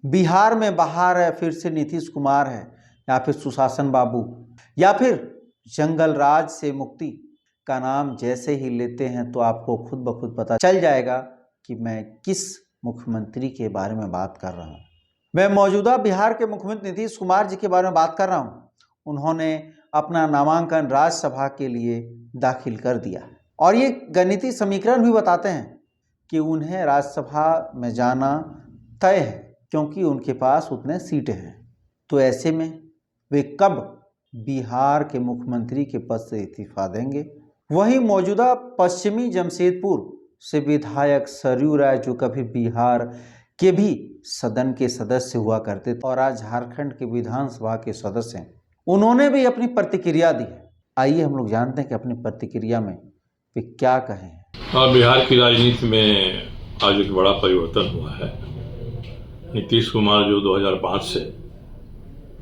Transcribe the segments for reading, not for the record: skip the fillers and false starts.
बिहार में बहार है, फिर से नीतीश कुमार है, या फिर सुशासन बाबू, या फिर जंगल राज से मुक्ति का नाम जैसे ही लेते हैं तो आपको खुद ब खुद पता चल जाएगा कि मैं किस मुख्यमंत्री के बारे में बात कर रहा हूं। मैं मौजूदा बिहार के मुख्यमंत्री नीतीश कुमार जी के बारे में बात कर रहा हूं। उन्होंने अपना नामांकन राज्यसभा के लिए दाखिल कर दिया और ये गणितीय समीकरण भी बताते हैं कि उन्हें राज्यसभा में जाना तय है, क्योंकि उनके पास उतने सीटें हैं। तो ऐसे में वे कब बिहार के मुख्यमंत्री के पद से इस्तीफा देंगे? वहीं मौजूदा पश्चिमी जमशेदपुर से विधायक सरयू राय, जो कभी बिहार के भी सदन के सदस्य हुआ करते थे और आज झारखंड के विधानसभा के सदस्य हैं, उन्होंने भी अपनी प्रतिक्रिया दी है। आइए हम लोग जानते हैं कि अपनी प्रतिक्रिया में वे क्या कहें। बिहार की राजनीति में आज एक बड़ा परिवर्तन हुआ है। नीतीश कुमार जो 2005 से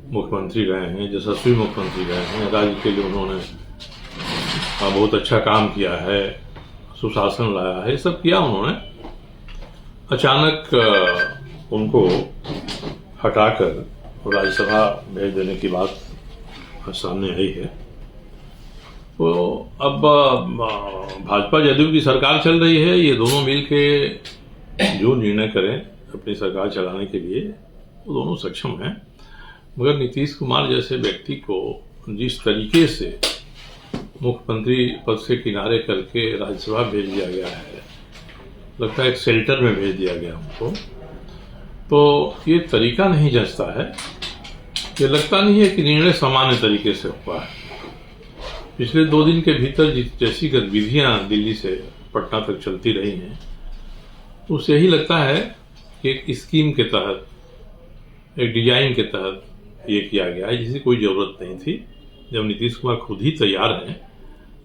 मुख्यमंत्री रहे हैं, यशस्वी मुख्यमंत्री रहे हैं, राज्य के लिए उन्होंने बहुत अच्छा काम किया है, सुशासन लाया है, सब किया उन्होंने। अचानक उनको हटाकर राज्यसभा भेज देने की बात सामने आई है। तो अब भाजपा जदयू की सरकार चल रही है, ये दोनों मिलके जो निर्णय करें अपनी सरकार चलाने के लिए वो दोनों सक्षम हैं। मगर नीतीश कुमार जैसे व्यक्ति को जिस तरीके से मुख्यमंत्री पद से किनारे करके राज्यसभा भेज दिया गया है, लगता है एक शेल्टर में भेज दिया गया उनको, तो ये तरीका नहीं जचता है। ये लगता नहीं है कि निर्णय सामान्य तरीके से हुआ है। पिछले 2 दिन के भीतर जैसी गतिविधियां दिल्ली से पटना तक चलती रही हैं, उससे यही लगता है कि एक स्कीम के तहत, एक डिजाइन के तहत ये किया गया है, जिसकी कोई ज़रूरत नहीं थी। जब नीतीश कुमार खुद ही तैयार हैं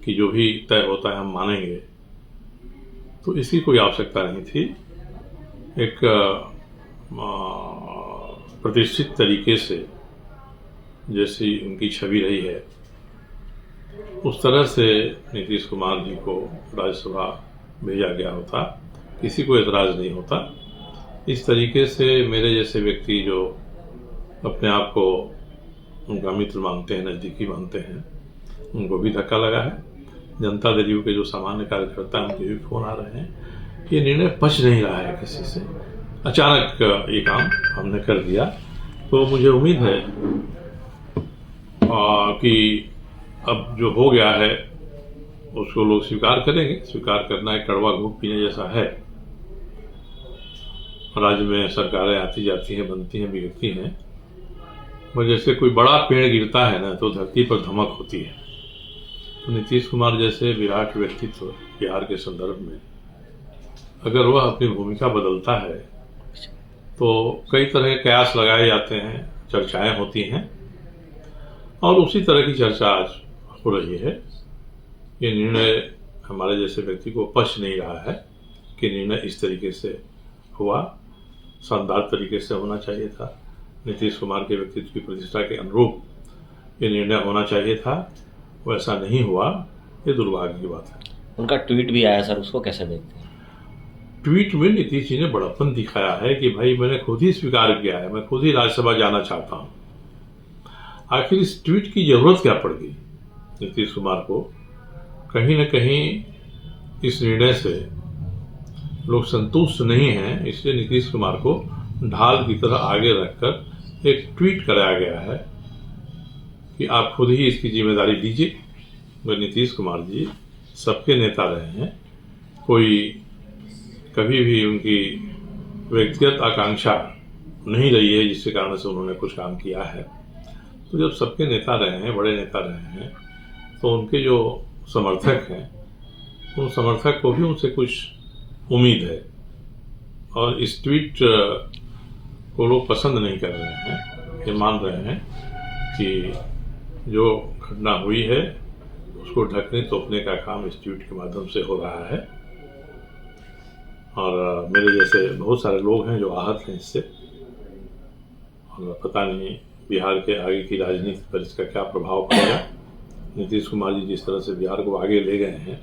कि जो भी तय होता है हम मानेंगे, तो इसकी कोई आवश्यकता नहीं थी। एक प्रतिष्ठित तरीके से जैसी उनकी छवि रही है, उस तरह से नीतीश कुमार जी को राज्यसभा भेजा गया होता, किसी को एतराज़ नहीं होता। इस तरीके से मेरे जैसे व्यक्ति जो अपने आप को उनका मित्र मानते हैं, नज़दीकी मानते हैं, उनको भी धक्का लगा है। जनता दल के जो सामान्य कार्यकर्ता हैं उनके भी फोन आ रहे हैं। ये निर्णय पच नहीं रहा है किसी से। अचानक ये काम हमने कर दिया, तो मुझे उम्मीद है कि अब जो हो गया है उसको लोग स्वीकार करेंगे। स्वीकार करना एक कड़वा घूंट पीने जैसा है। राज्य में सरकारें आती जाती हैं, बनती हैं, बिगड़ती हैं, और जैसे कोई बड़ा पेड़ गिरता है ना, तो धरती पर धमक होती है। तो नीतीश कुमार जैसे विराट व्यक्तित्व बिहार के संदर्भ में अगर वह अपनी भूमिका बदलता है तो कई तरह के कयास लगाए जाते हैं, चर्चाएं होती हैं, और उसी तरह की चर्चा आज हो रही है। ये निर्णय हमारे जैसे व्यक्ति को पच नहीं रहा है कि निर्णय इस तरीके से हुआ। शानदार तरीके से होना चाहिए था। नीतीश कुमार के व्यक्तित्व की प्रतिष्ठा के अनुरूप ये निर्णय होना चाहिए था, वैसा नहीं हुआ। ये दुर्भाग्य की बात है। उनका ट्वीट भी आया सर, उसको कैसे देखते हैं? ट्वीट में नीतीश जी ने बड़प्पन दिखाया है कि भाई मैंने खुद ही स्वीकार किया है, मैं खुद ही राज्यसभा जाना चाहता हूँ। आखिर इस ट्वीट की जरूरत क्या पड़ गई नीतीश कुमार को? कहीं न कहीं इस निर्णय से लोग संतुष्ट नहीं हैं, इसलिए नीतीश कुमार को ढाल की तरह आगे रखकर एक ट्वीट कराया गया है कि आप खुद ही इसकी जिम्मेदारी लीजिए। वह नीतीश कुमार जी सबके नेता रहे हैं, कोई कभी भी उनकी व्यक्तिगत आकांक्षा नहीं रही है जिसके कारण से उन्होंने कुछ काम किया है। तो जब सबके नेता रहे हैं, बड़े नेता रहे हैं, तो उनके जो समर्थक हैं, उन समर्थक को भी उनसे कुछ उम्मीद है, और इस ट्वीट को लोग पसंद नहीं कर रहे हैं। ये मान रहे हैं कि जो घटना हुई है उसको ढकने तोपने का काम इस ट्वीट के माध्यम से हो रहा है, और मेरे जैसे बहुत सारे लोग हैं जो आहत हैं इससे, और पता नहीं बिहार के आगे की राजनीति पर इसका क्या प्रभाव पड़ेगा। नीतीश कुमार जी जिस तरह से बिहार को आगे ले गए हैं,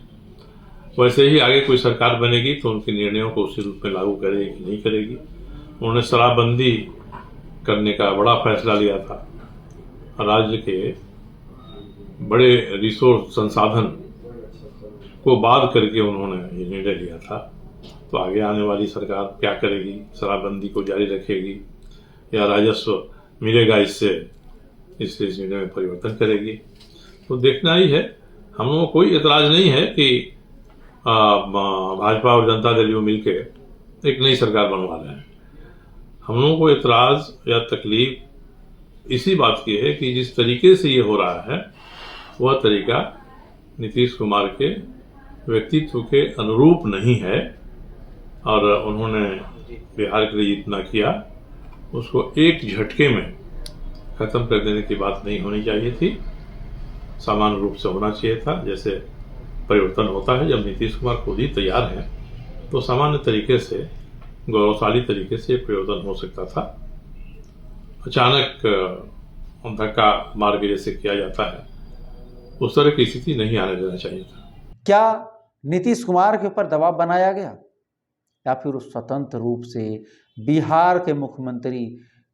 वैसे ही आगे कोई सरकार बनेगी तो उनके निर्णयों को उसी रूप में लागू करेगी कि नहीं करेगी। उन्होंने शराबबंदी करने का बड़ा फैसला लिया था। राज्य के बड़े रिसोर्स संसाधन को बात करके उन्होंने ये निर्णय लिया था। तो आगे आने वाली सरकार क्या करेगी? शराबबंदी को जारी रखेगी या राजस्व मिलेगा इससे इस निर्णय में परिवर्तन करेगी? तो देखना ही है। हम लोगों को कोई एतराज नहीं है कि भाजपा और जनता दल यू मिलकर एक नई सरकार बनवा रहे हैं। हम लोगों को एतराज या तकलीफ इसी बात की है कि जिस तरीके से ये हो रहा है वह तरीका नीतीश कुमार के व्यक्तित्व के अनुरूप नहीं है और उन्होंने बिहार के लिए जितना किया उसको एक झटके में खत्म कर देने की बात नहीं होनी चाहिए थी। सामान्य रूप से होना चाहिए था। जैसे परिवर्तन होता है जब नीतीश कुमार खुद ही तैयार है तो सामान्य तरीके से गौरवशाली तरीके से परिवर्तन हो सकता था। अचानक धक्का मार के जैसे किया जाता है उस तरह की स्थिति नहीं आने देना चाहिए था। क्या नीतीश कुमार के ऊपर दबाव बनाया गया या फिर वो स्वतंत्र रूप से बिहार के मुख्यमंत्री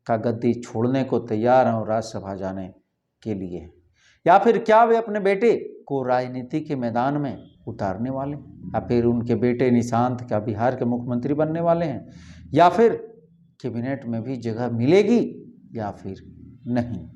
का गद्दी छोड़ने को तैयार हैं और राज्यसभा जाने के लिए, या फिर क्या वे अपने बेटे को राजनीति के मैदान में उतारने वाले, या फिर उनके बेटे निशांत क्या बिहार के मुख्यमंत्री बनने वाले हैं, या फिर कैबिनेट में भी जगह मिलेगी या फिर नहीं?